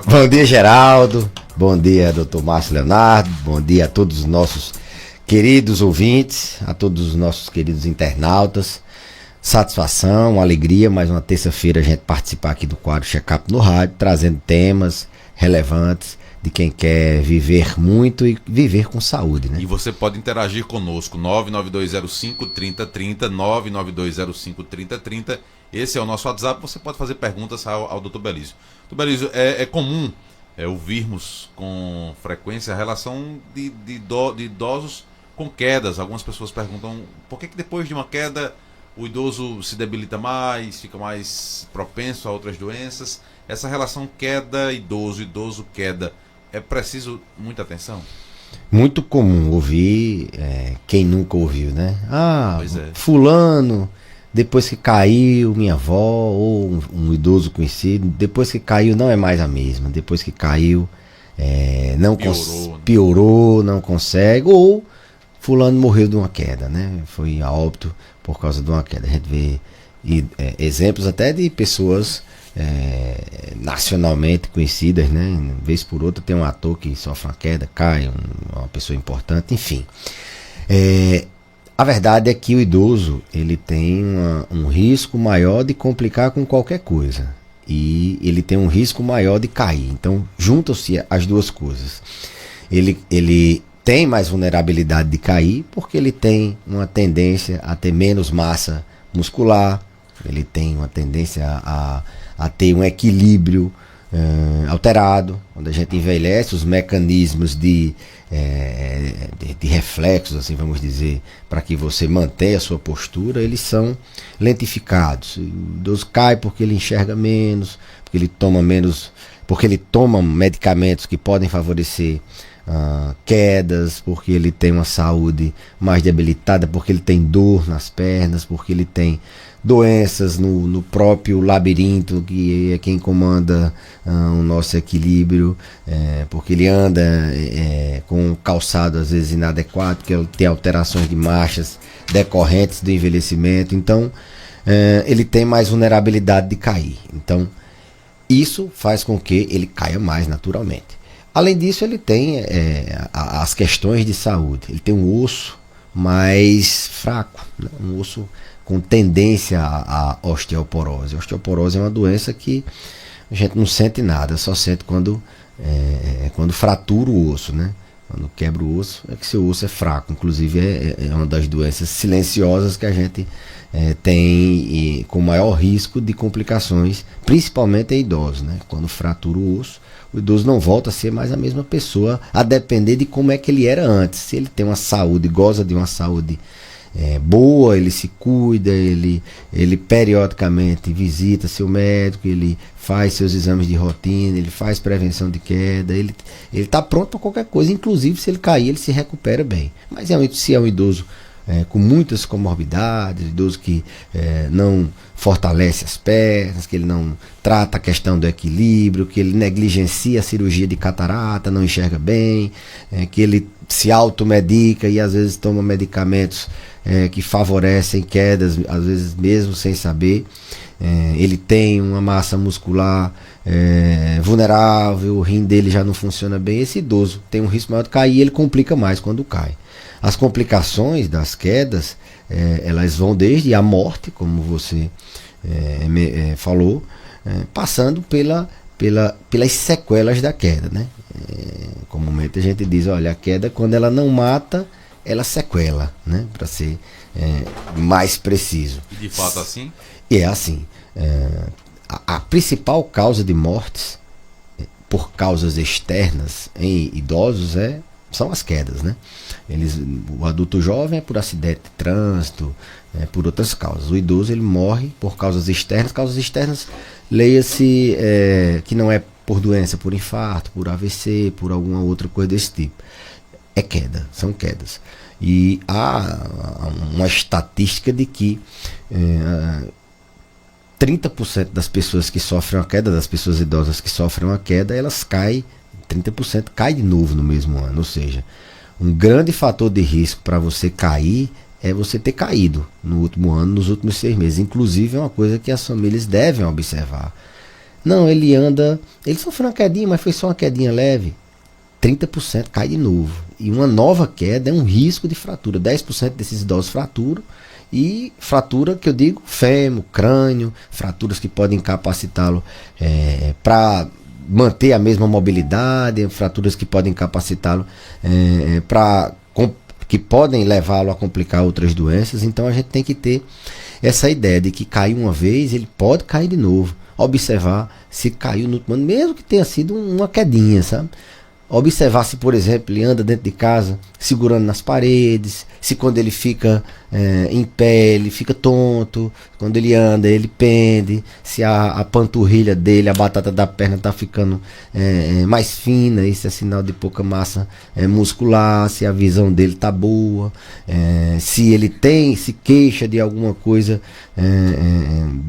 Bom dia, Geraldo. Bom dia, doutor Márcio Leonardo. Bom dia a todos os nossos queridos ouvintes, a todos os nossos queridos internautas. Satisfação, alegria, mais uma terça-feira a gente participar aqui do quadro Check-up no Rádio, trazendo temas relevantes de quem quer viver muito e viver com saúde, né? E você pode interagir conosco, 99205-3030, 99205-3030. Esse é o nosso WhatsApp, você pode fazer perguntas ao Dr. Belísio. Dr. Belísio, é comum ouvirmos com frequência a relação de idosos com quedas. Algumas pessoas perguntam por que depois de uma queda o idoso se debilita mais, fica mais propenso a outras doenças. Essa relação queda-idoso, idoso-queda, é preciso muita atenção? Muito comum ouvir, quem nunca ouviu, né? Pois é. Fulano, depois que caiu, minha avó, ou um idoso conhecido, depois que caiu não é mais a mesma. Depois que caiu, piorou, não consegue, ou fulano morreu de uma queda, né? Foi a óbito por causa de uma queda. A gente vê exemplos até de pessoas nacionalmente conhecidas, né? Vez por outra tem um ator que sofre uma queda, cai, uma pessoa importante, enfim. A verdade é que o idoso ele tem um risco maior de complicar com qualquer coisa. E ele tem um risco maior de cair. Então, juntam-se as duas coisas. Ele tem mais vulnerabilidade de cair porque ele tem uma tendência a ter menos massa muscular, ele tem uma tendência a ter um equilíbrio alterado. Quando a gente envelhece, os mecanismos de reflexos, assim vamos dizer, para que você mantenha a sua postura, eles são lentificados. O idoso cai porque ele enxerga menos, porque ele toma menos, porque ele toma medicamentos que podem favorecer quedas, porque ele tem uma saúde mais debilitada, porque ele tem dor nas pernas, porque ele tem doenças no próprio labirinto, que é quem comanda o nosso equilíbrio, porque ele anda com um calçado às vezes inadequado, que tem alterações de marchas decorrentes do envelhecimento. Então ele tem mais vulnerabilidade de cair. Então isso faz com que ele caia mais naturalmente. Além disso, ele tem as questões de saúde. Ele tem um osso mais fraco, né? Um osso com tendência à osteoporose. A osteoporose é uma doença que a gente não sente nada, só sente quando fratura o osso, né? Quando quebra o osso, é que seu osso é fraco. Inclusive, é uma das doenças silenciosas que a gente tem com maior risco de complicações, principalmente em idosos, né? Quando fratura o osso, o idoso não volta a ser mais a mesma pessoa, a depender de como é que ele era antes. Se ele tem uma saúde, goza de uma saúde boa, ele se cuida, ele periodicamente visita seu médico, ele faz seus exames de rotina, ele faz prevenção de queda, ele está pronto para qualquer coisa, inclusive se ele cair, ele se recupera bem. Mas se é um idoso com muitas comorbidades, idoso que não fortalece as pernas, que ele não trata a questão do equilíbrio, que ele negligencia a cirurgia de catarata, não enxerga bem, que ele se automedica e às vezes toma medicamentos que favorecem quedas, às vezes mesmo sem saber. Ele tem uma massa muscular vulnerável, o rim dele já não funciona bem. Esse idoso tem um risco maior de cair e ele complica mais quando cai. As complicações das quedas, elas vão desde a morte, como você falou, passando pelas sequelas da queda, né? Comumente a gente diz, olha, a queda, quando ela não mata, ela sequela, né? Para ser mais preciso. E de fato assim? É assim. A principal causa de mortes por causas externas em idosos são as quedas, né? O adulto jovem é por acidente de trânsito, por outras causas. O idoso ele morre por causas externas, leia-se que não é por doença, por infarto, por AVC, por alguma outra coisa desse tipo. É queda, são quedas. E há uma estatística de que 30% das pessoas que sofrem uma queda, das pessoas idosas que sofrem uma queda, elas caem, 30% cai de novo no mesmo ano. Ou seja, um grande fator de risco para você cair é você ter caído no último ano, nos últimos 6 meses. Inclusive é uma coisa que as famílias devem observar. Não, ele anda, ele sofreu uma quedinha, mas foi só uma quedinha leve. 30% cai de novo. E uma nova queda é um risco de fratura. 10% desses idosos fraturam. E fratura, que eu digo, fêmur, crânio, fraturas que podem incapacitá-lo para manter a mesma mobilidade, fraturas que podem incapacitá-lo que podem levá-lo a complicar outras doenças. Então a gente tem que ter essa ideia de que caiu uma vez, ele pode cair de novo. Observar se caiu no último ano, mesmo que tenha sido uma quedinha, sabe? Observar se, por exemplo, ele anda dentro de casa segurando nas paredes, se quando ele fica em pé ele fica tonto, quando ele anda ele pende, se a panturrilha dele, a batata da perna está ficando mais fina, isso é sinal de pouca massa muscular, se a visão dele está boa, se ele se queixa de alguma coisa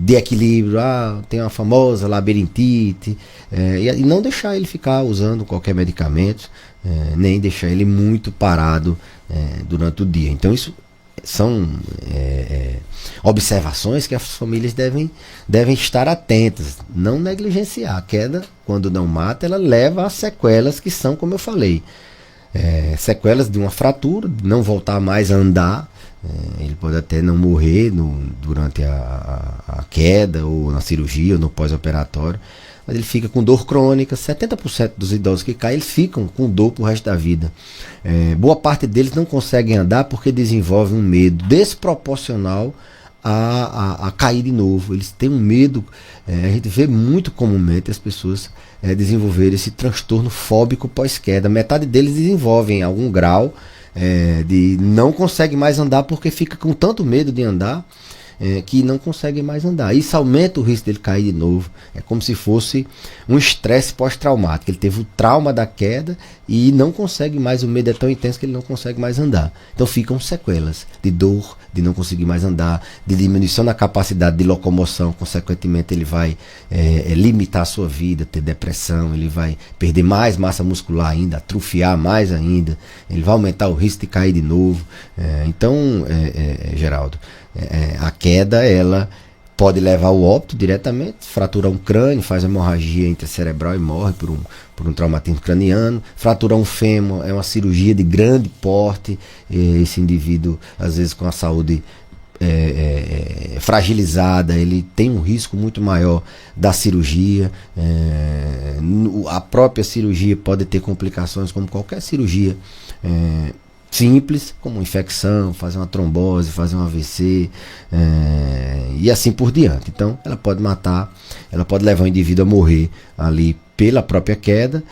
de equilíbrio, tem uma famosa labirintite, e não deixar ele ficar usando qualquer medicamento, nem deixar ele muito parado durante o dia. Então isso são observações que as famílias devem estar atentas, não negligenciar. A queda, quando não mata, ela leva a sequelas que são, como eu falei, sequelas de uma fratura, de não voltar mais a andar. Ele pode até não morrer durante a queda, ou na cirurgia, ou no pós-operatório, mas ele fica com dor crônica. 70% dos idosos que caem, eles ficam com dor pro resto da vida. Boa parte deles não conseguem andar porque desenvolvem um medo desproporcional a cair de novo. Eles têm um medo, a gente vê muito comumente as pessoas desenvolverem esse transtorno fóbico pós-queda. Metade deles desenvolvem algum grau de não consegue mais andar porque fica com tanto medo de andar, que não consegue mais andar. Isso aumenta o risco dele cair de novo. É como se fosse um estresse pós-traumático. Ele teve o trauma da queda e não consegue mais, o medo é tão intenso que ele não consegue mais andar. Então ficam sequelas de dor, de não conseguir mais andar, de diminuição da capacidade de locomoção. Consequentemente ele vai limitar a sua vida, ter depressão, ele vai perder mais massa muscular ainda, atrofiar mais ainda, ele vai aumentar o risco de cair de novo. Então, Geraldo, a queda, ela pode levar ao óbito diretamente, fraturar um crânio, faz hemorragia intracerebral e morre por um traumatismo craniano. Fraturar um fêmur é uma cirurgia de grande porte, esse indivíduo, às vezes com a saúde fragilizada, ele tem um risco muito maior da cirurgia. A própria cirurgia pode ter complicações como qualquer cirurgia simples, como infecção, fazer uma trombose, fazer um AVC, e assim por diante. Então ela pode matar, ela pode levar o indivíduo a morrer ali pela própria queda,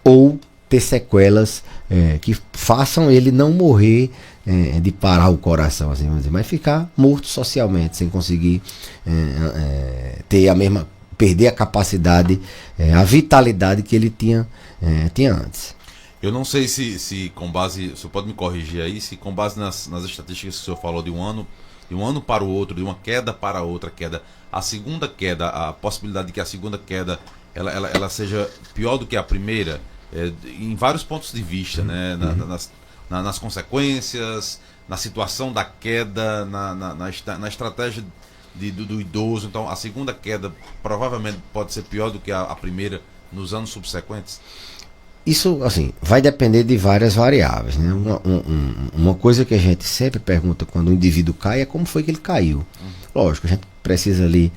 ou ter sequelas que façam ele não morrer de parar o coração, assim vamos dizer, mas ficar morto socialmente, sem conseguir ter perder a capacidade, a vitalidade que ele tinha antes. Eu não sei se com base, o senhor pode me corrigir aí, se com base nas estatísticas que o senhor falou de um ano para o outro, de uma queda para outra queda, a segunda queda, a possibilidade de que a segunda queda ela seja pior do que a primeira, em vários pontos de vista, né? Nas consequências, na situação da queda, na estratégia do idoso. Então a segunda queda provavelmente pode ser pior do que a primeira nos anos subsequentes. Isso, assim, vai depender de várias variáveis, né? Uma coisa que a gente sempre pergunta quando um indivíduo cai é como foi que ele caiu. Lógico, a gente precisa ali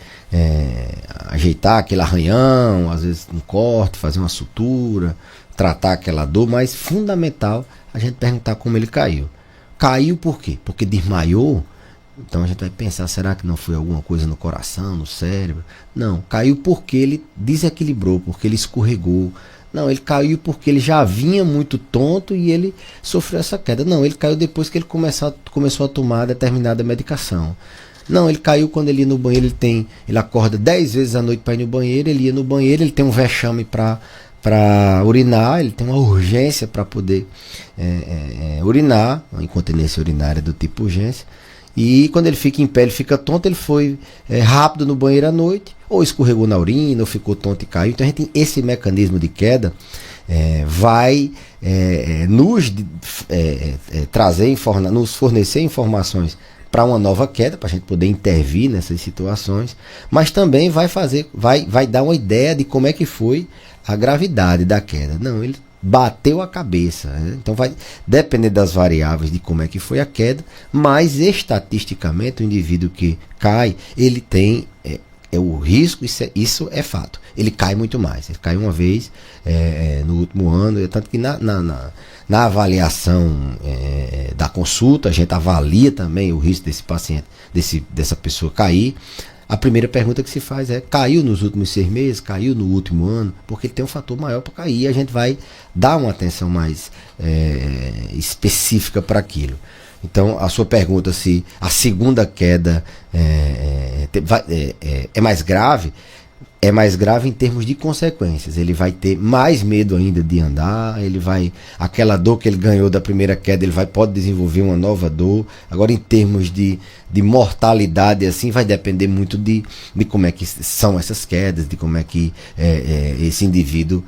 ajeitar aquele arranhão, às vezes um corte, fazer uma sutura, tratar aquela dor, mas fundamental a gente perguntar como ele caiu. Caiu por quê? Porque desmaiou? Então a gente vai pensar, será que não foi alguma coisa no coração, no cérebro? Não, caiu porque ele desequilibrou, porque ele escorregou. Não, ele caiu porque ele já vinha muito tonto e ele sofreu essa queda. Não, ele caiu depois que ele começou a tomar determinada medicação. Não, ele caiu quando ele ia no banheiro, ele acorda 10 vezes à noite para ir no banheiro, ele ia no banheiro, ele tem um vexame para urinar, ele tem uma urgência para poder urinar, uma incontinência urinária do tipo urgência. E quando ele fica em pé, ele fica tonto, ele foi rápido no banheiro à noite, ou escorregou na urina, ou ficou tonto e caiu. Então a gente tem esse mecanismo de queda, vai nos fornecer informações para uma nova queda, para a gente poder intervir nessas situações, mas também vai dar uma ideia de como é que foi a gravidade da queda. Não, ele bateu a cabeça, né? Então vai depender das variáveis de como é que foi a queda, mas estatisticamente o indivíduo que cai, ele tem o risco, isso é fato, ele cai muito mais, ele cai uma vez no último ano, tanto que na avaliação da consulta, a gente avalia também o risco desse paciente, dessa pessoa cair. A primeira pergunta que se faz é: caiu nos últimos 6 meses? Caiu no último ano? Porque ele tem um fator maior para cair. A gente vai dar uma atenção mais específica para aquilo. Então, a sua pergunta se a segunda queda é mais grave, é mais grave em termos de consequências. Ele vai ter mais medo ainda de andar, aquela dor que ele ganhou da primeira queda, pode desenvolver uma nova dor. Agora, em termos de mortalidade, assim, vai depender muito de como é que são essas quedas, de como é que esse indivíduo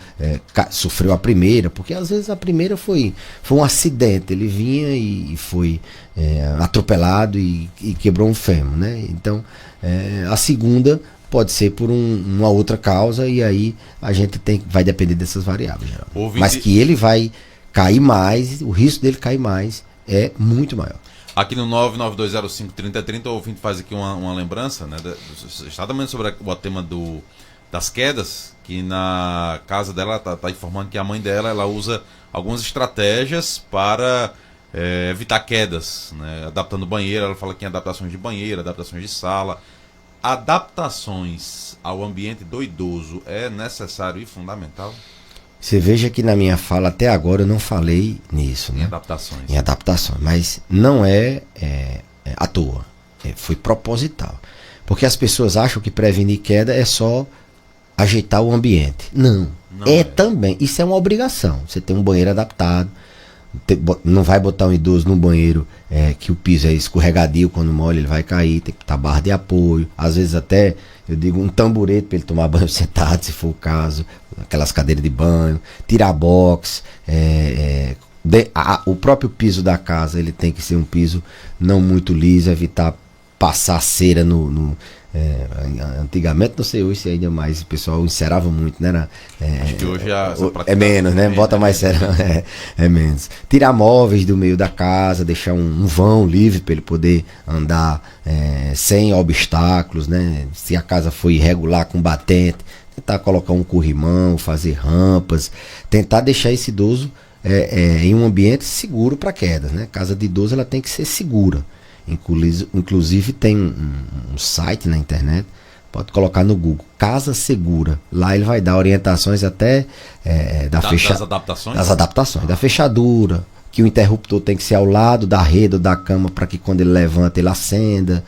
sofreu a primeira, porque às vezes a primeira foi um acidente, ele vinha e foi atropelado e quebrou um fêmur, né? Então, a segunda pode ser por uma outra causa, e aí a gente vai depender dessas variáveis. Mas que ele vai cair mais, o risco dele cair mais é muito maior. Aqui no 992053030, o ouvinte faz aqui uma lembrança, né, exatamente sobre o tema das quedas, que na casa dela está informando que a mãe dela ela usa algumas estratégias para evitar quedas, né, adaptando banheiro. Ela fala que em adaptações de banheiro, adaptações de sala. Adaptações ao ambiente do idoso é necessário e fundamental? Você veja que na minha fala até agora eu não falei nisso, né? Em adaptações, mas não é à toa, foi proposital, porque as pessoas acham que prevenir queda é só ajeitar o ambiente. Não também, isso é uma obrigação. Você tem um banheiro adaptado, não vai botar um idoso num banheiro que o piso é escorregadio, quando molha ele vai cair, tem que botar barra de apoio, às vezes até, eu digo, um tamborete para ele tomar banho sentado, se for o caso, aquelas cadeiras de banho, tirar box, o próprio piso da casa, ele tem que ser um piso não muito liso, evitar passar cera antigamente, não sei hoje se ainda mais, o pessoal encerava muito, né? Acho que hoje é menos, né? Bota mais cera, é menos. Tirar móveis do meio da casa, deixar um vão livre para ele poder andar sem obstáculos, né? Se a casa for irregular com batente, tentar colocar um corrimão, fazer rampas, tentar deixar esse idoso em um ambiente seguro para quedas, né? Casa de idoso ela tem que ser segura. Inclusive tem um site na internet, pode colocar no Google, Casa Segura. Lá ele vai dar orientações até das adaptações, da fechadura, que o interruptor tem que ser ao lado da rede ou da cama para que quando ele levanta ele acenda,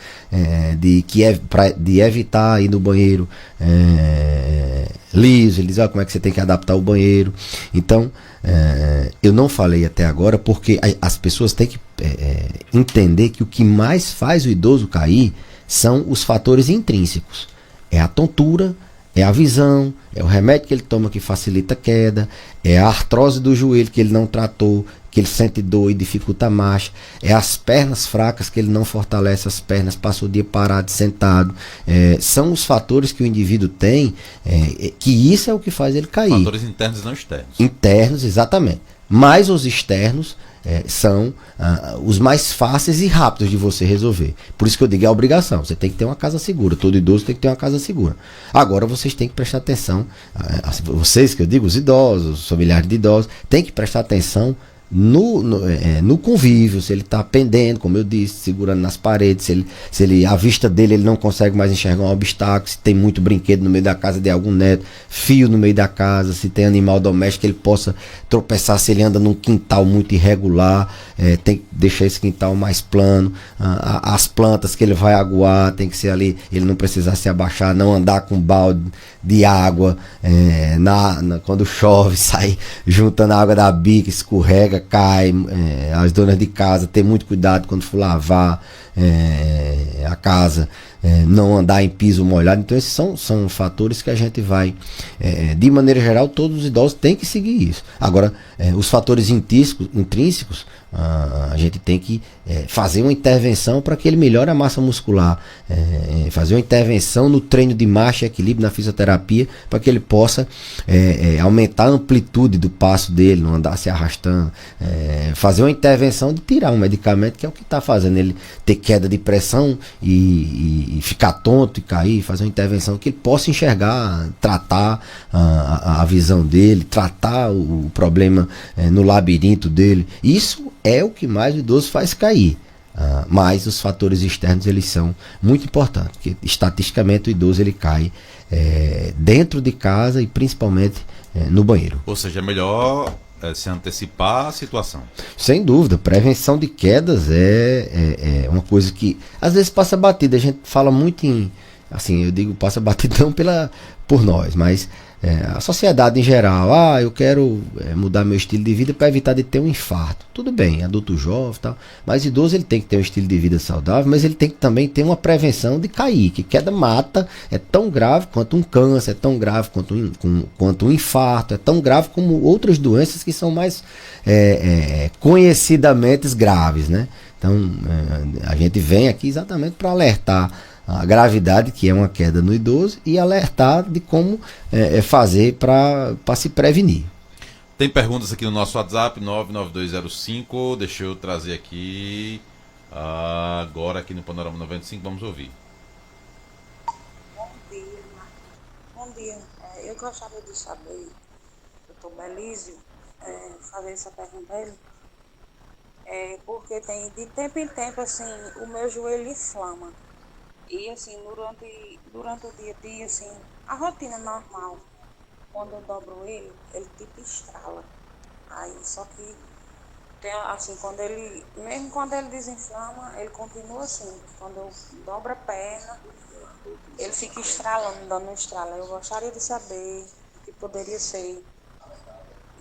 de evitar ir no banheiro liso. Ele diz como é que você tem que adaptar o banheiro. Então, eu não falei até agora porque as pessoas têm que entender que o que mais faz o idoso cair são os fatores intrínsecos. É a tontura, é a visão, é o remédio que ele toma que facilita a queda, é a artrose do joelho que ele não tratou, que ele sente dor e dificulta a marcha, é as pernas fracas que ele não fortalece as pernas, passa o dia parado, sentado. São os fatores que o indivíduo tem, que isso é o que faz ele cair. Fatores internos e não externos. Internos, exatamente. Mas os externos são os mais fáceis e rápidos de você resolver. Por isso que eu digo, é a obrigação. Você tem que ter uma casa segura. Todo idoso tem que ter uma casa segura. Agora vocês têm que prestar atenção. Vocês que eu digo, os idosos, os familiares de idosos, têm que prestar atenção no convívio, se ele está pendendo, como eu disse, segurando nas paredes, se a vista dele ele não consegue mais enxergar um obstáculo, se tem muito brinquedo no meio da casa de algum neto, fio no meio da casa, se tem animal doméstico que ele possa tropeçar, se ele anda num quintal muito irregular, tem que deixar esse quintal mais plano, as plantas que ele vai aguar, tem que ser ali, ele não precisar se abaixar, não andar com balde de água, quando chove, sai juntando a água da bica, escorrega, cai, as donas de casa ter muito cuidado quando for lavar a casa, não andar em piso molhado. Então esses são fatores que a gente vai, de maneira geral, todos os idosos têm que seguir isso. Agora, os fatores intrínsecos, a gente tem que fazer uma intervenção para que ele melhore a massa muscular, fazer uma intervenção no treino de marcha e equilíbrio, na fisioterapia, para que ele possa aumentar a amplitude do passo dele, não andar se arrastando, fazer uma intervenção de tirar um medicamento que é o que está fazendo ele ter queda de pressão e ficar tonto e cair, fazer uma intervenção que ele possa enxergar, tratar a visão dele, tratar o problema no labirinto dele. Isso é o que mais o idoso faz cair. Mas os fatores externos, eles são muito importantes, porque estatisticamente o idoso ele cai dentro de casa e principalmente no banheiro. Ou seja, é melhor se antecipar a situação. Sem dúvida, prevenção de quedas é uma coisa que às vezes passa batida. A gente fala muito em, assim, eu digo passa batida não por nós, mas a sociedade em geral, eu quero mudar meu estilo de vida para evitar de ter um infarto. Tudo bem, adulto jovem e tal, mas idoso ele tem que ter um estilo de vida saudável, mas ele tem que também ter uma prevenção de cair, que queda mata, é tão grave quanto um câncer, é tão grave quanto um infarto, é tão grave como outras doenças que são mais conhecidamente graves, né? Então, a gente vem aqui exatamente para alertar a gravidade que é uma queda no idoso e alertar de como fazer para se prevenir. Tem perguntas aqui no nosso WhatsApp 99205. Deixa eu trazer aqui agora aqui no Panorama 95, vamos ouvir. Bom dia, Bom dia. Eu gostaria de saber, doutor Belísio, fazer essa pergunta a ele, porque tem de tempo em tempo assim o meu joelho inflama. E assim, durante o dia a dia, assim, a rotina normal, quando eu dobro ele tipo estrala. Aí, só que, tem, assim, mesmo quando ele desinflama, ele continua assim. Quando eu dobro a perna, ele fica estralando, dando um estralo. Eu gostaria de saber o que poderia ser.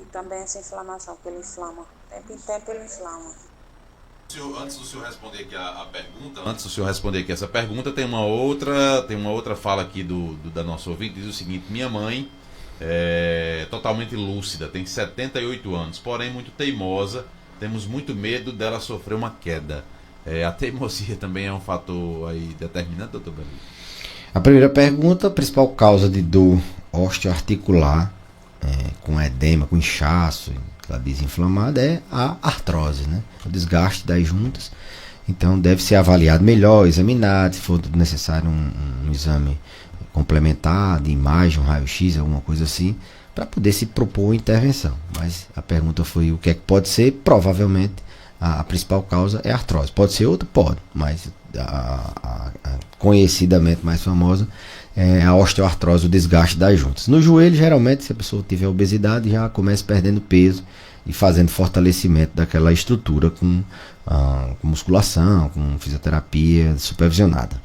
E também essa inflamação, que ele inflama. Tempo em tempo ele inflama. Antes do senhor responder aqui essa pergunta, tem uma outra fala aqui da nossa ouvinte, diz o seguinte: minha mãe é totalmente lúcida, tem 78 anos, porém muito teimosa, temos muito medo dela sofrer uma queda. A teimosia também é um fator aí determinante, doutor Belísio? A primeira pergunta, a principal causa de dor osteoarticular, com edema, com inchaço, desinflamada, é a artrose, né? O desgaste das juntas. Então deve ser avaliado melhor, examinado, se for necessário um exame complementar de imagem, um raio-x, alguma coisa assim, para poder se propor uma intervenção. Mas a pergunta foi o que é que pode ser. Provavelmente a principal causa é a artrose. Pode ser outra? Pode, mas a conhecidamente mais famosa é a osteoartrose, o desgaste das juntas. No joelho, geralmente, se a pessoa tiver obesidade, já começa perdendo peso e fazendo fortalecimento daquela estrutura com musculação, com fisioterapia supervisionada.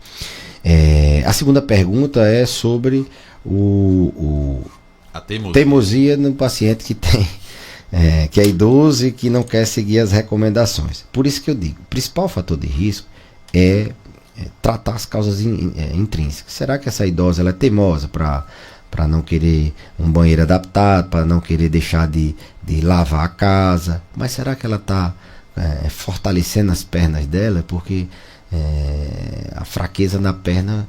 A segunda pergunta é sobre a teimosia no paciente que tem que é idoso e que não quer seguir as recomendações. Por isso que eu digo, o principal fator de risco é tratar as causas intrínsecas. Será que essa idosa ela é teimosa para não querer um banheiro adaptado, para não querer deixar de lavar a casa? Mas será que ela está fortalecendo as pernas dela? Porque a fraqueza na perna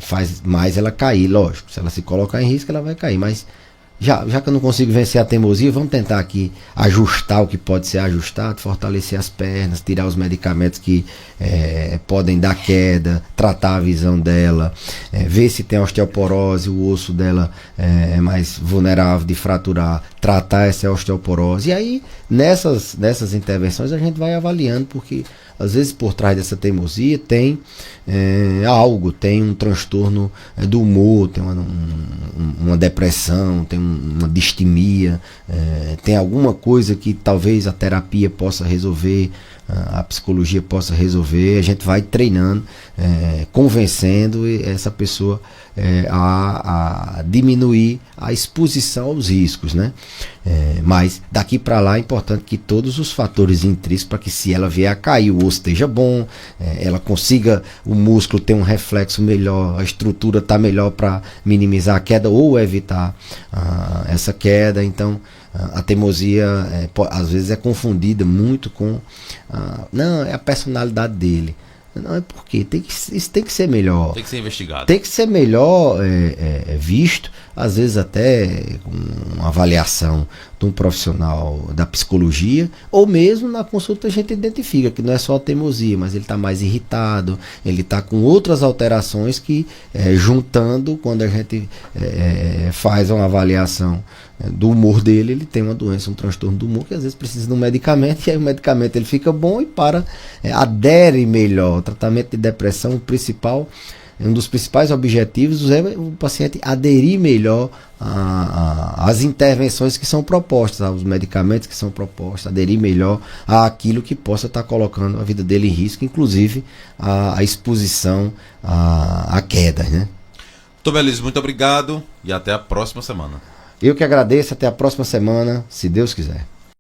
faz mais ela cair, lógico. Se ela se colocar em risco, ela vai cair. Mas já que eu não consigo vencer a teimosia, vamos tentar aqui ajustar o que pode ser ajustado, fortalecer as pernas, tirar os medicamentos que podem dar queda, tratar a visão dela, ver se tem osteoporose, o osso dela é mais vulnerável de fraturar, tratar essa osteoporose. E aí, nessas intervenções, a gente vai avaliando, porque às vezes por trás dessa teimosia tem algo, tem um transtorno do humor, tem uma depressão, tem uma distimia, tem alguma coisa que talvez a terapia possa resolver, a psicologia possa resolver. A gente vai treinando, convencendo essa pessoa a diminuir a exposição aos riscos, né? Mas daqui para lá é importante que todos os fatores intrínsecos, para que se ela vier a cair, o osso esteja bom, ela consiga, o músculo ter um reflexo melhor, a estrutura está melhor para minimizar a queda ou evitar essa queda. Então a teimosia às vezes é confundida muito com não, é a personalidade dele. Não, é porque isso tem que ser melhor. Tem que ser investigado. Tem que ser melhor visto, às vezes até com uma avaliação de um profissional da psicologia, ou mesmo na consulta a gente identifica que não é só a teimosia, mas ele está mais irritado, ele está com outras alterações que, juntando, quando a gente faz uma avaliação do humor dele, ele tem uma doença, um transtorno do humor, que às vezes precisa de um medicamento, e aí o medicamento ele fica bom e adere melhor. O tratamento de depressão, um dos principais objetivos é o paciente aderir melhor às intervenções que são propostas, aos medicamentos que são propostos, aderir melhor àquilo que possa estar colocando a vida dele em risco, inclusive a exposição à queda, né? Dr. Belísio, muito obrigado e até a próxima semana. Eu que agradeço, até a próxima semana, se Deus quiser.